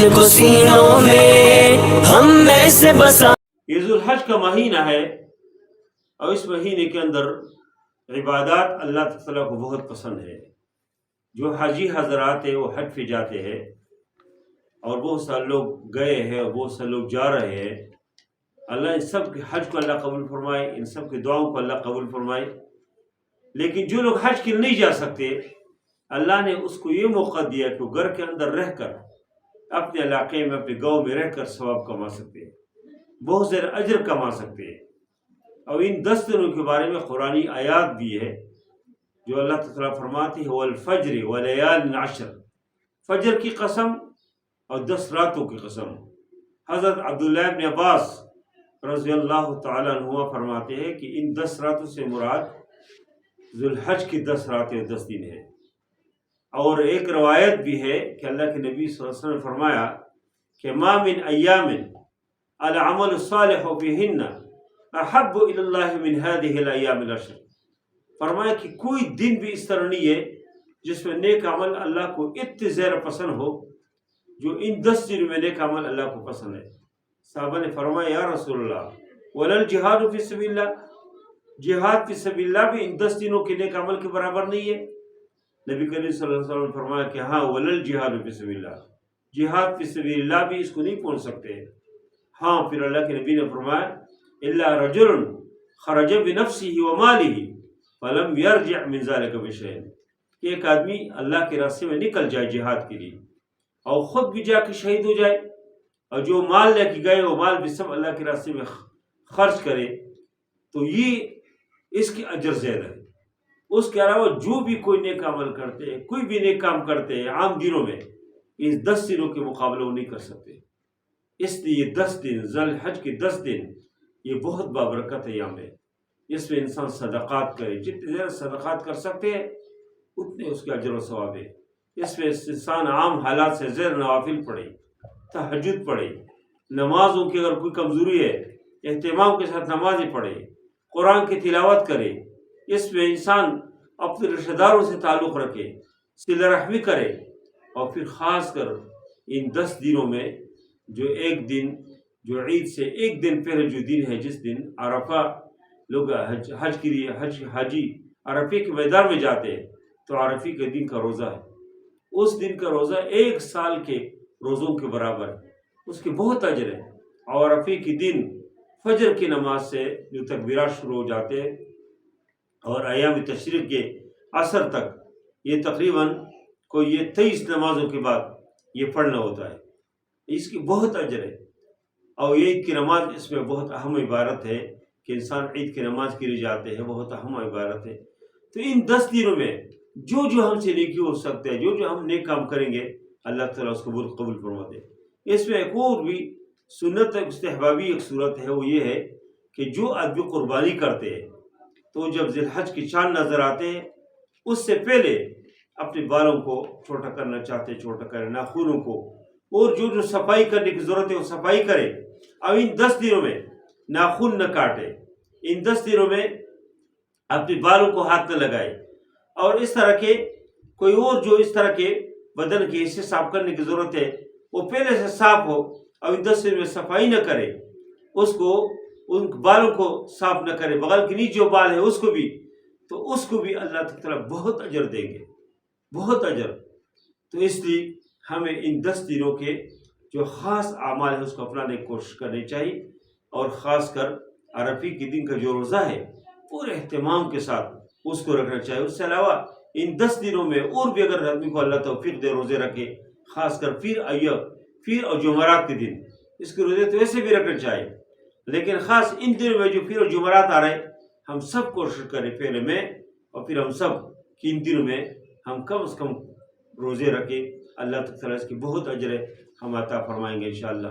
دل کو سینوں میں ہم میں سے بسا. یہ ذوالحج کا مہینہ ہے اور اس مہینے کے اندر عبادات اللہ تعالیٰ کو بہت پسند ہے. جو حاجی حضرات ہیں وہ حج پہ جاتے ہیں اور بہت سارے لوگ گئے ہیں اور بہت سارے لوگ جا رہے ہیں. اللہ ان سب کے حج کو اللہ قبول فرمائے، ان سب کی دعاؤں کو اللہ قبول فرمائے. لیکن جو لوگ حج کے لیے نہیں جا سکتے، اللہ نے اس کو یہ موقع دیا کہ وہ گھر کے اندر رہ کر اپنے علاقے میں اپنے گاؤں میں رہ کر ثواب کما سکتے ہیں، بہت زیادہ اجر کما سکتے ہیں. اور ان 10 دنوں کے بارے میں قرآنی آیات بھی ہے جو اللہ تعالیٰ فرماتے ہیں والفجر ولیال عشر، فجر کی قسم اور 10 راتوں کی قسم. حضرت عبداللہ ابن عباس رضی اللہ تعالیٰ عنہ فرماتے ہیں کہ ان 10 راتوں سے مراد ذوالحج کی 10 راتیں اور 10 دن ہیں. اور ایک روایت بھی ہے کہ اللہ کے نبی صلی اللہ علیہ وسلم نے فرمایا کہ ما من ایام العمل الصالح فیہن احب الی اللہ من هذه الایام العشر. فرمایا کہ کوئی دن بھی اس طرح نہیں ہے جس میں نیک عمل اللہ کو اتنے زیادہ پسند ہو جو ان 10 دنوں میں نیک عمل اللہ کو پسند ہے. صحابہ نے فرمایا یا رسول اللہ ولا الجہاد فی سبیل اللہ، جہاد فی سبیل اللہ بھی ان 10 دنوں کے نیک عمل کے برابر نہیں ہے. نبی کریم صلی اللہ علیہ وسلم نے فرمایا کہ ہاں ولا الجہاد فی سبیل اللہ، جہاد فی سبیل اللہ بھی اس کو نہیں پہنچ سکتے. ہاں پھر اللہ کے نبی نے فرمایا الا رجل خرج بنفسه وماله فلم یرجع من ذلك بشیء، کہ ایک آدمی اللہ کے راستے میں نکل جائے جہاد کے لیے اور خود بھی جا کے شہید ہو جائے اور جو مال لے کے گئے وہ مال بھی سب اللہ کے راستے میں خرچ کرے، تو یہ اس کی اجر زیادہ ہے. اس کے علاوہ جو بھی کوئی نیک عمل کرتے ہیں، کوئی بھی نیک کام کرتے ہیں عام دنوں میں، اس 10 دنوں کے مقابلے وہ نہیں کر سکتے. اس لیے یہ 10 دن ذوالحج کے 10 دن یہ بہت بابرکت ایام ہے. اس میں انسان صدقات کرے، جتنے زیادہ صدقات کر سکتے ہیں اتنے اس کے اجر و ثواب ہے. اس میں انسان عام حالات سے زیادہ نوافل پڑھے، تہجد پڑھے، نمازوں کی اگر کوئی کمزوری ہے اہتمام کے ساتھ نمازیں پڑھے، قرآن کی تلاوت کرے. اس میں انسان اپنے رشتہ داروں سے تعلق رکھے، صلہ رحمی کرے. اور پھر خاص کر ان 10 دنوں میں جو ایک دن جو عید سے ایک دن پہلے جو دن ہے، جس دن عرفہ لوگ حج کے لیے حاجی عرفے کے میدان میں جاتے ہیں، تو عرفے کے دن کا روزہ ہے. اس دن کا روزہ 1 سال کے روزوں کے برابر ہے، اس کے بہت اجر ہے. اور عرفے کے دن فجر کی نماز سے جو تکبیرات شروع ہو جاتے ہیں اور ایام تشریق کے عصر تک، یہ تقریباً کوئی 23 نمازوں کے بعد یہ پڑھنا ہوتا ہے. اس کی بہت اجر ہے. اور عید کی نماز اس میں بہت اہم عبادت ہے کہ انسان عید کی نماز کے لیے جاتے ہیں، بہت اہم عبادت ہے. تو ان 10 دنوں میں جو ہم سے نیکی ہو سکتے ہیں، جو ہم نیک کام کریں گے اللہ تعالیٰ اس کو قبول فرماتے ہیں. اس میں ایک اور بھی سنت استحبابی ایک صورت ہے، وہ یہ ہے کہ جو آدمی قربانی کرتے ہیں تو جب ذوالحج کی چاند نظر آتے ہیں اس سے پہلے اپنے بالوں کو چھوٹا کرنا چاہتے ہیں، چھوٹا کرے، ناخنوں کو، اور جو صفائی کرنے کی ضرورت ہے وہ صفائی کرے. اب ان 10 دنوں میں ناخن نہ کاٹے، ان 10 دنوں میں اپنے بالوں کو ہاتھ نہ لگائے. اور اس طرح کے کوئی اور جو اس طرح کے بدن کے حصے صاف کرنے کی ضرورت ہے وہ پہلے سے صاف ہو. اور ان 10 دنوں میں صفائی نہ کرے، اس کو ان بالوں کو صاف نہ کرے، بغل کے نیچے جو بال ہے اس کو بھی، تو اس کو بھی اللہ تعالیٰ بہت اجر دیں گے، بہت اجر. تو اس لیے ہمیں ان 10 دنوں کے جو خاص اعمال ہیں اس کو اپنانے کی کوشش کرنی چاہیے. اور خاص کر عرفے کے دن کا جو روزہ ہے پورے اہتمام کے ساتھ اس کو رکھنا چاہیے. اس سے علاوہ ان 10 دنوں میں اور بھی اگر آدمی کو اللہ توفیق دے روزے رکھے، خاص کر پھر اور جمعرات کے دن اس کے روزے تو ایسے بھی رکھنا چاہیے، لیکن خاص ان دنوں میں جو پھر اور جمعرات آ رہے ہیں ہم سب کوشش کریں پہلے میں، اور پھر ہم سب کہ ان دنوں میں ہم کم از کم روزے رکھیں. اللہ تعالیٰ اس کی بہت اجر ہے، ہم عطا فرمائیں گے انشاءاللہ.